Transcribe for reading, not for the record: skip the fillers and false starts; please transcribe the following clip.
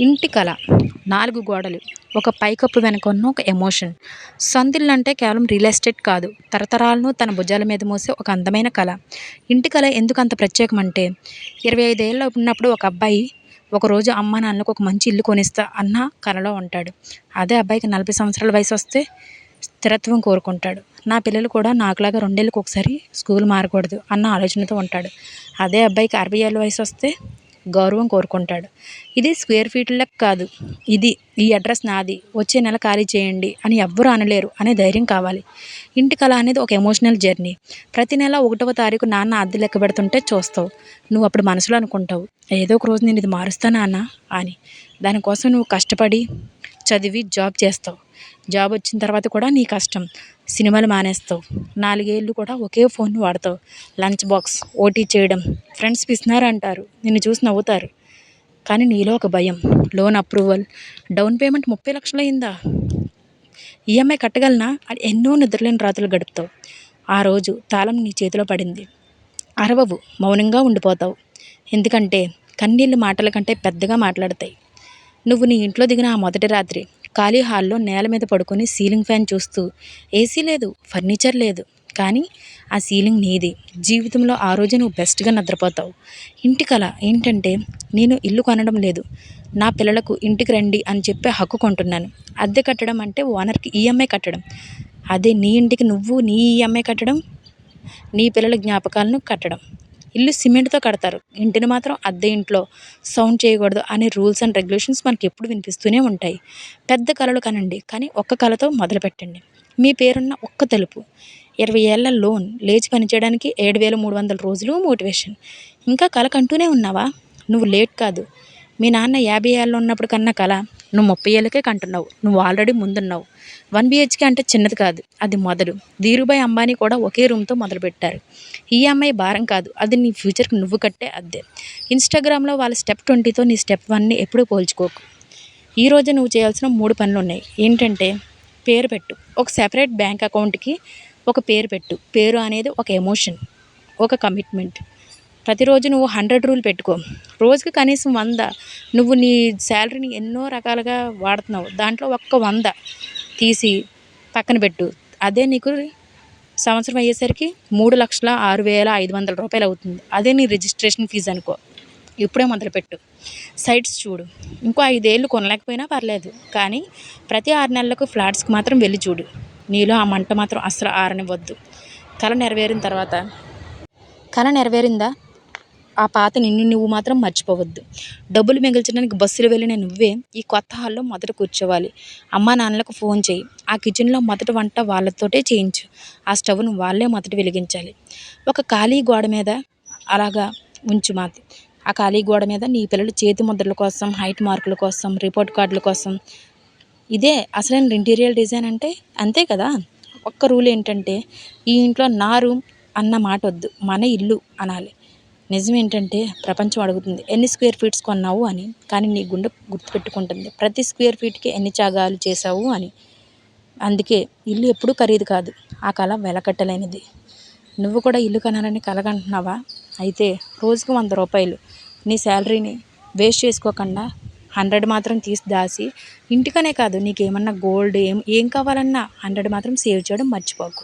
ఇంటి కళ 4 గోడలు, ఒక పైకప్పు వెనక ఉన్న ఒక ఎమోషన్. సొంతిల్లంటే కేవలం రియల్ ఎస్టేట్ కాదు, తరతరాలను తన భుజాల మీద మోసే ఒక అందమైన కళ. ఇంటి కళ ఎందుకు అంత ప్రత్యేకమంటే 25 ఏళ్ళ ఉన్నప్పుడు ఒక అబ్బాయి ఒకరోజు అమ్మా నాన్నలకు ఒక మంచి ఇల్లు కొనిస్తా అన్న కలలో ఉంటాడు. అదే అబ్బాయికి 40 సంవత్సరాల వయసు వస్తే స్థిరత్వం కోరుకుంటాడు. నా పిల్లలు కూడా నాకులాగా 2 ఏళ్ళకి ఒకసారి స్కూల్ మారకూడదు అన్న ఆలోచనతో ఉంటాడు. అదే అబ్బాయికి 60 ఏళ్ళ వయసు వస్తే గౌరవం కోరుకుంటాడు. ఇది స్క్వేర్ ఫీట్లకు కాదు, ఇది ఈ అడ్రస్ నాది, వచ్చే నెల ఖాళీ చేయండి అని ఎవ్వరూ అనలేరు అనే ధైర్యం కావాలి. ఇంటి కళ అనేది ఒక ఎమోషనల్ జర్నీ. ప్రతి నెల 1వ తారీఖు నాన్న అద్దె లెక్క పెడుతుంటే చూస్తావు. నువ్వు అప్పుడు మనసులో అనుకుంటావు, ఏదో ఒక రోజు నేను ఇది మారుస్తా నాన్న అని. దానికోసం నువ్వు కష్టపడి చదివి జాబ్ చేస్తావు. జాబ్ వచ్చిన తర్వాత కూడా నీ కష్టం. సినిమాలు మానేస్తావు. 4 ఏళ్ళు కూడా ఒకే ఫోన్ వాడతావు. లంచ్ బాక్స్, ఓటీ చేయడం, ఫ్రెండ్స్ పిసినారు అంటారు, నిన్ను చూసి నవ్వుతారు. కానీ నీలో ఒక భయం, లోన్ అప్రూవల్, డౌన్ పేమెంట్ 30 లక్షలు అయిందా, ఈఎంఐ కట్టగలనా అని ఎన్నో నిద్రలేని రాత్రులు గడుపుతావు. ఆ రోజు తాళం నీ చేతిలో పడింది. అరవవు, మౌనంగా ఉండిపోతావు. ఎందుకంటే కన్నీళ్ళు మాటల కంటే పెద్దగా మాట్లాడతాయి. నువ్వు నీ ఇంట్లో దిగిన ఆ మొదటి రాత్రి ఖాళీ హాల్లో నేల మీద పడుకొని సీలింగ్ ఫ్యాన్ చూస్తూ, ఏసీ లేదు, ఫర్నిచర్ లేదు, కానీ ఆ సీలింగ్ నీది. జీవితంలో ఆ రోజు నువ్వు బెస్ట్గా నిద్రపోతావు. ఇంటి కళ ఏంటంటే, నేను ఇల్లు కొనడం లేదు, నా పిల్లలకు ఇంటికి రండి అని చెప్పే హక్కు కొంటున్నాను. అద్దె కట్టడం అంటే ఓనర్కి ఈఎంఐ కట్టడం. అదే నీ ఇంటికి నువ్వు నీ ఈఎంఐ కట్టడం, నీ పిల్లల జ్ఞాపకాలను కట్టడం. ఇల్లు సిమెంట్తో కడతారు, ఇంటిని మాత్రం అద్దె ఇంట్లో సౌండ్ చేయకూడదు అనే రూల్స్ అండ్ రెగ్యులేషన్స్ మనకి ఎప్పుడు వినిపిస్తూనే ఉంటాయి. పెద్ద కళలు కనండి, కానీ ఒక్క కళతో మొదలు పెట్టండి. మీ పేరున్న ఒక్క తలుపు, 20 ఏళ్ల లోన్, లేచి పనిచేయడానికి 7,300 రోజులు మోటివేషన్. ఇంకా కళ కంటూనే ఉన్నావా? నువ్వు లేట్ కాదు. మీ నాన్న 50 ఏళ్ళు ఉన్నప్పుడు కన్నా కళ నువ్వు 30 ఏళ్ళకే కంటున్నావు. నువ్వు ఆల్రెడీ ముందున్నావు. 1 BHK అంటే చిన్నది కాదు, అది మొదలు. ధీరుభాయ్ అంబానీ కూడా ఒకే రూమ్తో మొదలుపెట్టారు. ఈఎంఐ భారం కాదు, అది నీ ఫ్యూచర్కి నువ్వు కట్టే అద్దె. ఇన్స్టాగ్రామ్లో వాళ్ళ స్టెప్ 20తో నీ స్టెప్ 1ని ఎప్పుడూ పోల్చుకోకు. ఈరోజు నువ్వు చేయాల్సిన 3 పనులు ఉన్నాయి. ఏంటంటే, పేరు పెట్టు. ఒక సెపరేట్ బ్యాంక్ అకౌంట్కి ఒక పేరు పెట్టు. పేరు అనేది ఒక ఎమోషన్, ఒక కమిట్మెంట్. ప్రతిరోజు నువ్వు 100 రూల్ పెట్టుకో. రోజుకి కనీసం 100. నువ్వు నీ శాలరీని ఎన్నో రకాలుగా వాడుతున్నావు, దాంట్లో ఒక్క 100 తీసి పక్కన పెట్టు. అదే నీకు సంవత్సరం అయ్యేసరికి 3,06,500 రూపాయలు అవుతుంది. అదే నీ రిజిస్ట్రేషన్ ఫీజు అనుకో. ఇప్పుడే మొదలుపెట్టు. సైట్స్ చూడు. ఇంకో 5 ఏళ్ళు కొనలేకపోయినా పర్లేదు, కానీ ప్రతి 6 నెలలకు ఫ్లాట్స్కి మాత్రం వెళ్ళి చూడు. నీలో ఆ మంట మాత్రం అస్సలు ఆరనివ్వద్దు. కళ నెరవేరిందా, ఆ పాత నిన్ను నువ్వు మాత్రం మర్చిపోవద్దు. డబ్బులు మిగిల్చడానికి బస్సులు వెళ్ళిన నువ్వే ఈ కొత్త హాల్లో మొదట కూర్చోవాలి. అమ్మా నాన్నలకు ఫోన్ చేయి. ఆ కిచెన్లో మొదటి వంట వాళ్ళతోటే చేయించు. ఆ స్టవ్ను వాళ్ళే మొదట వెలిగించాలి. ఒక ఖాళీ గోడ మీద అలాగా ఉంచు మాది. ఆ ఖాళీ గోడ మీద నీ పిల్లల చేతి ముద్రల కోసం, హైట్ మార్కుల కోసం, రిపోర్ట్ కార్డుల కోసం. ఇదే అసలైన ఇంటీరియర్ డిజైన్ అంటే. అంతే కదా. ఒక్క రూల్ ఏంటంటే, ఈ ఇంట్లో నా రూమ్ అన్న మాట వద్దు, మన ఇల్లు అనాలి. నిజం ఏంటంటే, ప్రపంచం అడుగుతుంది ఎన్ని స్క్వేర్ ఫీట్స్ కొన్నావు అని, కానీ నీ గుండె గుర్తుపెట్టుకుంటుంది ప్రతి స్క్వేర్ ఫీట్కి ఎన్ని త్యాగాలు చేసావు అని. అందుకే ఇల్లు ఎప్పుడూ ఖరీదు కాదు, ఆ కళ వెలకట్టలేనిది. నువ్వు కూడా ఇల్లు కొనాలని కలగంటున్నావా? అయితే రోజుకు 100 రూపాయలు నీ శాలరీని వేస్ట్ చేసుకోకుండా 100 మాత్రం తీసి దాసి, ఇంటికనే కాదు నీకేమన్నా గోల్డ్ ఏం కావాలన్నా 100 మాత్రం సేవ్ చేయడం మర్చిపోకు.